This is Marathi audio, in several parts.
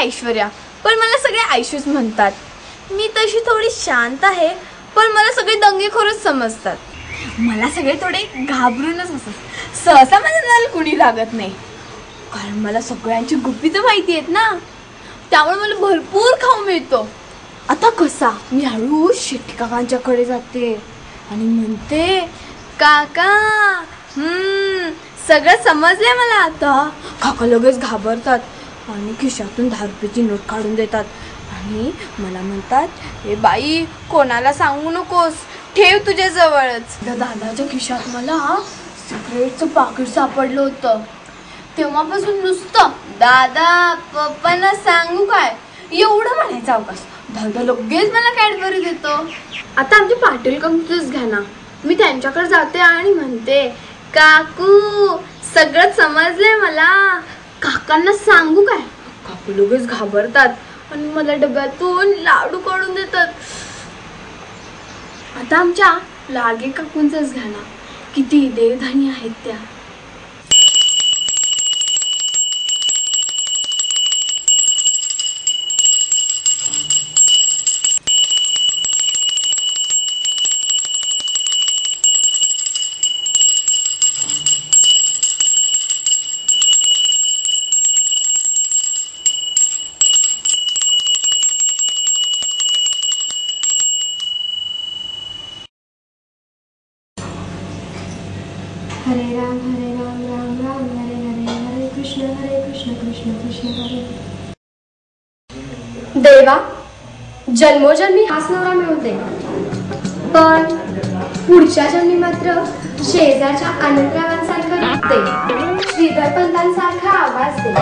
ऐश्वर्या, पण मला सगळे आयशूच म्हणतात. मी तशी थोडी शांत आहे, पण मला सगळे दंगेखोरच समजतात. मला सगळे थोडे घाबरूनच असतात. सहसा माझ्या नाल कुणी लागत नाही, कारण मला सगळ्यांची गुपितं माहिती आहेत ना. त्यामुळे मला भरपूर खाऊ मिळतो. आता कसा मी हळू शेट्टी काकांच्याकडे जाते आणि म्हणते, काका सगळं समजलंय मला आता. काका लगेच घाबरतात आणि खिशातून 10 रुपयाची नोट काढून देतात आणि मला म्हणतात, ए बाई, कोणाला सांगू नकोस, ठेव तुझ्या जवळच. त्या दादाच्या खिशात मला सिगरेटचं पाकिट सापडलं होतं. तेव्हापासून नुसतं दादा पप्पांना सांगू काय एवढं म्हणायचं अवकाश. दादा लगेच मला कॅडबरी देतो. आता आमचे पाटील कंपनीच घ्या ना. मी त्यांच्याकडे जाते आणि म्हणते, काकू सगळं समजलंय मला, काकांना सांगू काय. काकू लगेच घाबरतात आणि मला डब्यातून लाडू काढून देतात. आता आमच्या लागे काकूंचंच घ्या ना, किती देवधानी आहेत त्या. हरे राम राम राम हरे हरे, हरे कृष्ण कृष्ण कृष्ण हरे. देवा, जन्मोजन्मी हाच नवरा मिळू दे, पण पुढच्या जन्मी मात्र शेजारच्या आनंदरावांसारखं दे, श्रीधर पंतांसारखा आवाज दे,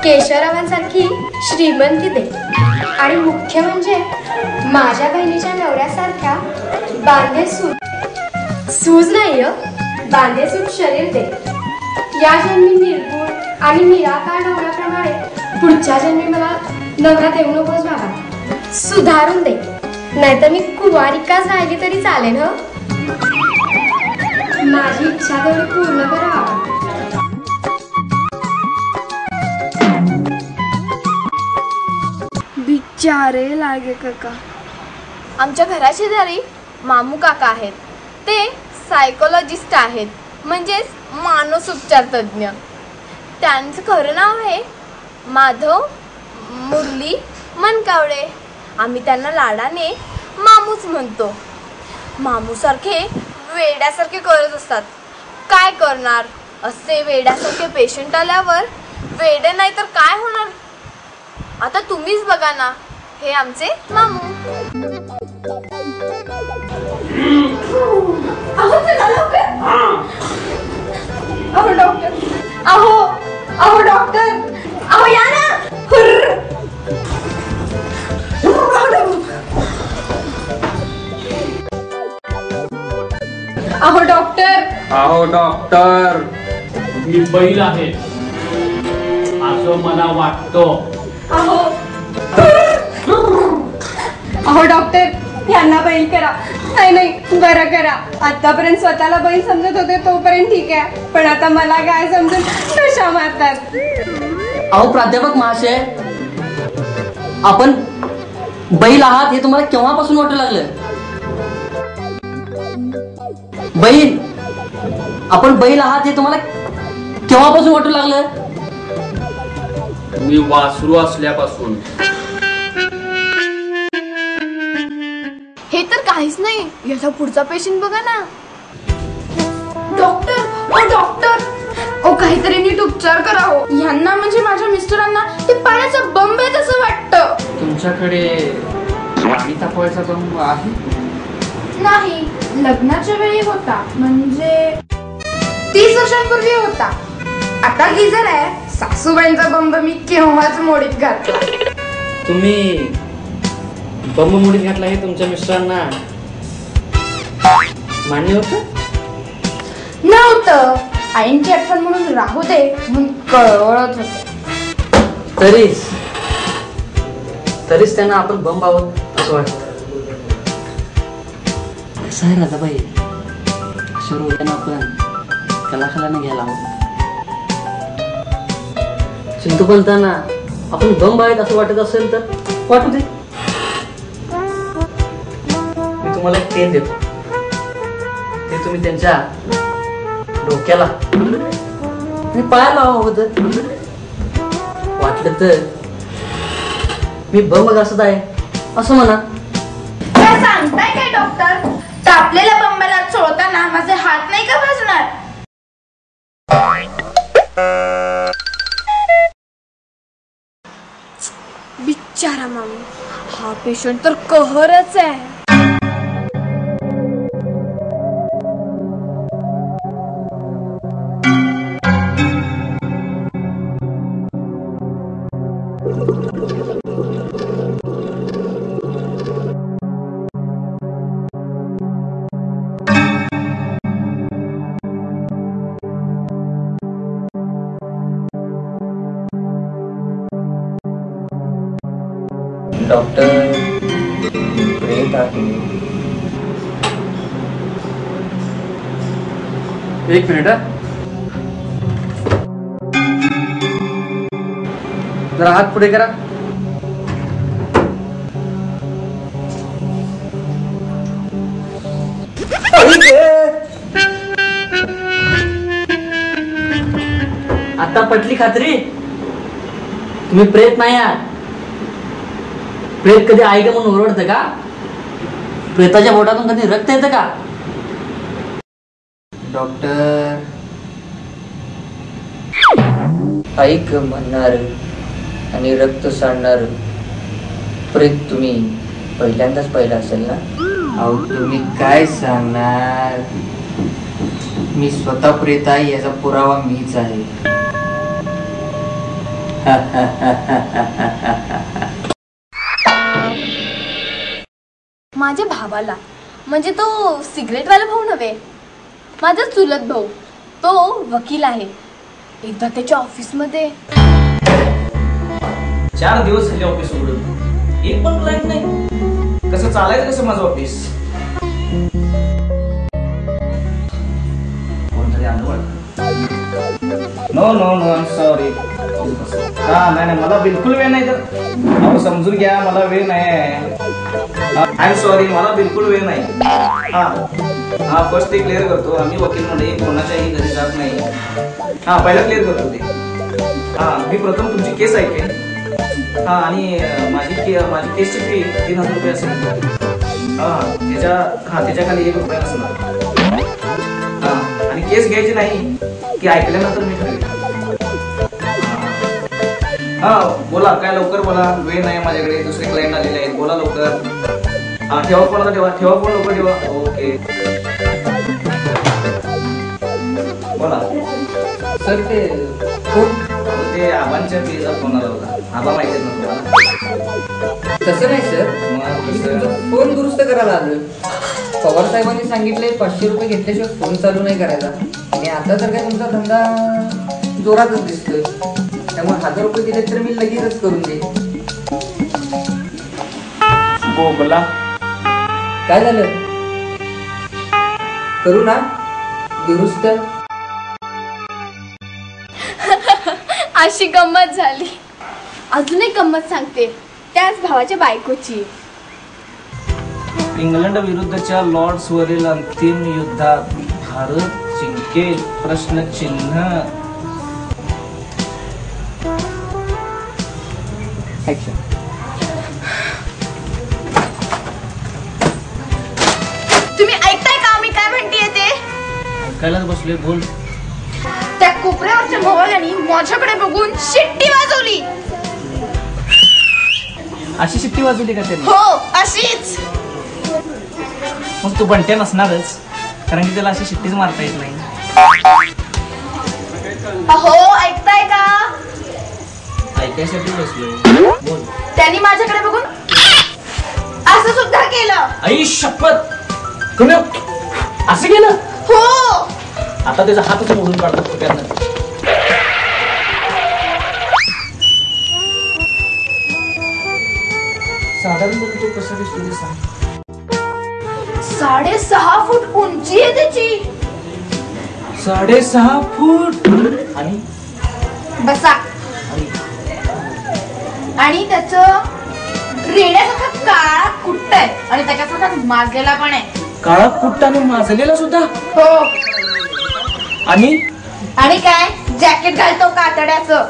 केशवरावांसारखी श्रीमंती दे, आणि मुख्य म्हणजे माझ्या बहिणीच्या नवऱ्यासारख्या बांधे सूज नाही, बांधेसूट शरीर दे. या जन्मी निर्गुण आणि निराकार नवऱ्याप्रमाणे पुढच्या जन्मी मला नवरा देऊ नकोस बाबा, सुधारून दे. नाहीतर मी कुवारिकाच राहिली तरी चालेल. माझी इच्छा तेवढी पूर्ण करा. बिचारे लागे काका. आमच्या घराच्या शेजारी मामू काका आहेत. ते सायकोलॉजिस्ट आहेत, म्हणजेच मानसोपचार तज्ज्ञ. त्यांचं खरं नाव आहे माधव मुरली मनकावडे. आम्ही त्यांना लाडाने मामूच म्हणतो. मामूसारखे वेड्यासारखे करत असतात. काय करणार, असे वेड्यासारखे पेशंट आल्यावर वेडे नाही तर काय होणार. आता तुम्हीच बघा ना, हे आमचे मामू. अहो चला लवकर. अहो डॉक्टर, अहो डॉक्टर, अहो या ना. अहो डॉक्टर, मी बैल आहे असं मला वाटतं. अहो डॉक्टर, यांना बैल करा. नाही बरं करा. आतापर्यंत स्वतःला बैल समजत होते तोपर्यंत ठीक आहे, पण आता मला काय समजून कशा मारतात. अहो प्राध्यापक महाशय, आपण बैल आहात हे तुम्हाला केव्हापासून वाटू लागलं. आपण बैल आहात हे तुम्हाला केव्हापासून वाटू लागलं. मी वासरू असल्यापासून. हे तर काहीच नाही. याचा पुढचा पेशंट बघा ना. डॉक्टर, ओ काहीतरी नीट उपचार करा हो. यांना म्हणजे माझ्या मिस्टरांना ते पाण्याचा बंब आहे तसं वाटतं. तुमच्याकडे पाणी तापवायचा बंब आहे? नाही, लग्नाच्या वेळी होता, म्हणजे 30 वर्षांपूर्वी होता. आता गिझर आहे. सासूबाईंचा बंब मी केव्हाच मोडीत घातला. तुम्ही बंब मोडीत घातला हे तुमच्या मिस्टरांना मान्य नव्हतं. आईंची आठवण म्हणून राहू दे म्हणून कळवळत होते. तरीच त्यांना आपण बंब आहोत असं वाटतं. कसं आहे राधाबाई, अशा रोगांना आपण कलाकारांना घ्यायला हवं. चिंतू पंतांना आपण बंब आहेत असं वाटत असेल तर वाटू दे. मी तुम्हाला एक पेन देतो, ते तुम्ही त्यांच्या डोक्याला मी पायाला लावा होतं. वाटलं तर मी बंब घासत आहे असं म्हणा. काय सांगताय काय डॉक्टर? तापलेल्या बंबाला चोळताना माझे हात नाही का भाजणार? बिचारा मामी, हा पेशंट तर कहरच आहे. डॉक्टर प्रेत आहे. एक मिनिट जरा हात पुढे करा. आता पटली खात्री? तुम्ही प्रेत नाही आहात. प्रेत कधी आई का म्हणून ओरडतं का? प्रेताच्या बोटातून कधी रक्त येतं का? डॉक्टर ऐक म्हणणार आणि रक्त सांडणार प्रेत तुम्ही पहिल्यांदाच पाहिलं असेल ना? अहो तुम्ही काय सांगणार, मी स्वतः प्रेत आहे याचा पुरावा मीच आहे. माझ्या भावाला, म्हणजे तो सिगरेटवाला भाऊ नव्हे, माझा चुलत भाऊ, तो वकील आहे. एकदा त्याच्या ऑफिसमध्ये 4 दिवस झाले ऑफिस उघडून, एक पण क्लायंट नाही. कसं चालायचं कसं माझं ऑफिस? कोणतरी आलं वाटतं. No no no sorry. हा नाही मला बिलकुल वेळ नाही. तर अहो समजून घ्या, मला वेळ नाही आहे. आय एम सॉरी, मला बिलकुल वेळ नाही. हा फर्स्ट ते क्लिअर करतो. आम्ही वकील मंडळी कोणाच्याही घरी जात नाही. हा पहिला क्लिअर करतो ते. हा मी प्रथम तुमची केस ऐकेन. हा आणि माझी केसची फी 3000 रुपये असेल. त्याच्या खाली 1 रुपया नसणार. हा आणि केस घ्यायची नाही की ऐकल्यानंतर मी ठरवेन. हा बोला, काय लवकर बोला, वेळ नाही माझ्याकडे, दुसरे क्लायंट आलेले आहेत. बोला लवकर. हा ठेवा फोन, आता ठेवा फोन, लवकर ठेवा. ओके बोला. सर ते फोन, ते आबांच्या फीचा फोन आला होता. आबा माहिती आहे ना तुम्हाला? तसं नाही सर, मी तुमचा फोन दुरुस्त करायला आलोय. पवार साहेबांनी सांगितले 500 रुपये घेतल्याशिवाय फोन चालू नाही करायचा. आणि आता तर काय तुमचा धंदा जोरातच दिसतोय, त्यामुळे 1000 रुपये दिले तर मी लगेचच करून देईन. बोला काय झालं? करू ना दुरुस्त? अशी गंमत झाली. अजून एक गंमत सांगते, त्याच भावाच्या बायकोची. इंग्लंड विरुद्धच्या लॉर्ड्सवरील अंतिम युद्धात भारत जिंकेल? प्रश्नचिन्ह. तुम्ही ऐकताय का मी काय म्हणतेय ते? ऐकायलाच बसलोय, बोल. त्या कोपऱ्यावरच्या भवाल्यानी माझ्याकडे बघून शिट्टी वाजवली. अशी शिट्टी वाजवली का त्यांनी? हो अशीच. मग तू बंट्या नसणारच, कारण की त्याला अशी शिट्टीच मारता येत नाही. अहो ऐकताय का? ऐकायसाठी बसलोय, बोल. त्यांनी माझ्याकडे बघून असं सुद्धा केलं. आई शपथ, तुम्ही असं केलं? हो. आता त्याचा हातच मोडून काढतो कोट्यानं. साधारणपणे तो कसा दिसतो ते सांग. 6.5 फूट उंची आहे त्याची. 6.5 फूट. आणि बसा. आणि त्याचं रेड्यासारखा काळा कुट्ट आहे आणि त्याच्यासारखा माजलेला पण आहे. काळा कुट्ट आणि माजलेला सुद्धा? हो. आणि काय जॅकेट घालतो कातड्याचं.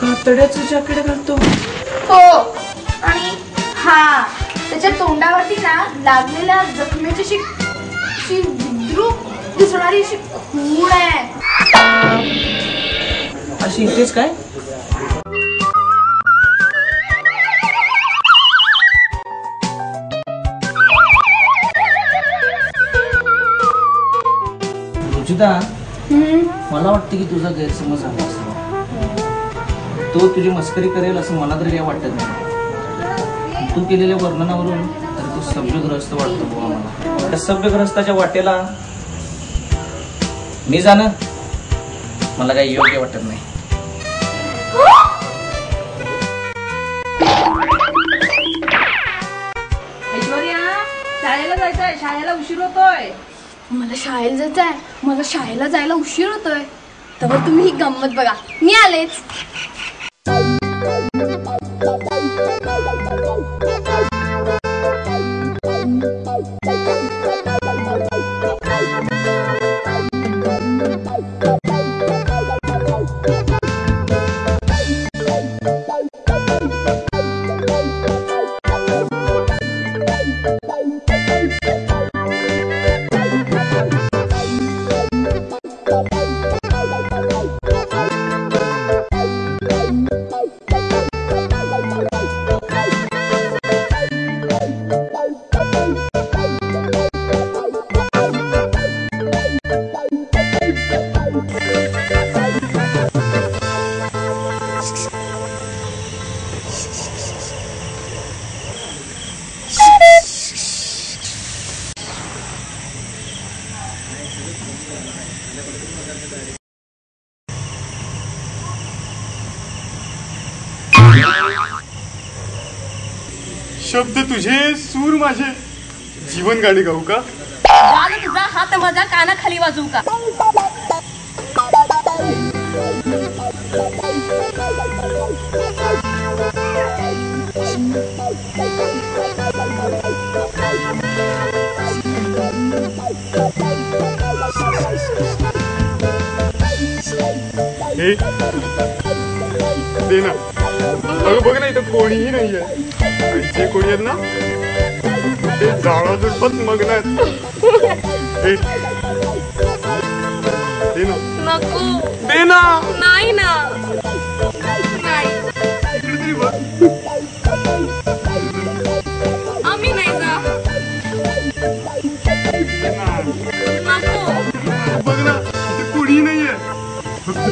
कातड्याचं जॅकेट घालतो? हो. आणि हा त्याच्या तोंडावरती ना लागलेल्या जखमेची अशी विद्रूप दिसणारी अशी खूण आहे. अशी इथेच काय? रुचिता, मला वाटतं की तुझा गैरसमज झाला असावा. तो तुझी मस्करी करेल असं मला तरी काय वाटत नाही. तू केलेल्या वर्णनावरून तर तू सभ्यग्रस्त वाटतो बुवा मला. त्या सभ्यग्रस्ताच्या वाटेला मी जाणं मला काही योग्य वाटत नाही. ऐश्वर्या, शाळेला जायचंय, शाळेला उशीर होतोय. मला शाळेला जायचं आहे. मला शाळेला जायला उशीर होतोय. तर तुम्ही ही गंमत बघा, मी आलेच. शब्द तुझे, सूर माझे, जीवन गाणी गाऊ का? गाणं तुझा हात माझा कानाखाली वाजवू का? हे दे ना. अगं बघ ना, इथं कोणीही नाहीये. आणि जे कोणी आहेत ना ते जाळा जुडपत मग्न आहेत. दे ना. नको. दे ना. नाही ना. इकडे तरी बघ. आम्ही नाही जा. नको. बघ ना, इथे कोणीही नाहीये. फक्त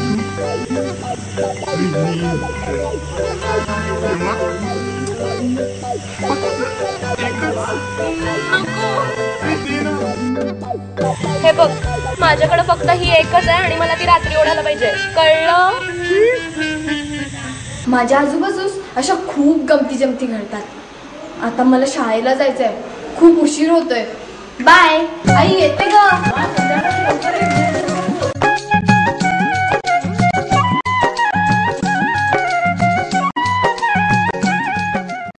हे बघ, माझ्याकडे फक्त ही एकच आहे आणि मला ती रात्री ओढायला पाहिजे, कळलं? माझ्या आजूबाजूस अशा खूप गमती जमती घडतात. आता मला शाळेला जायचंय, खूप उशीर होतोय. बाय आई, येते ग.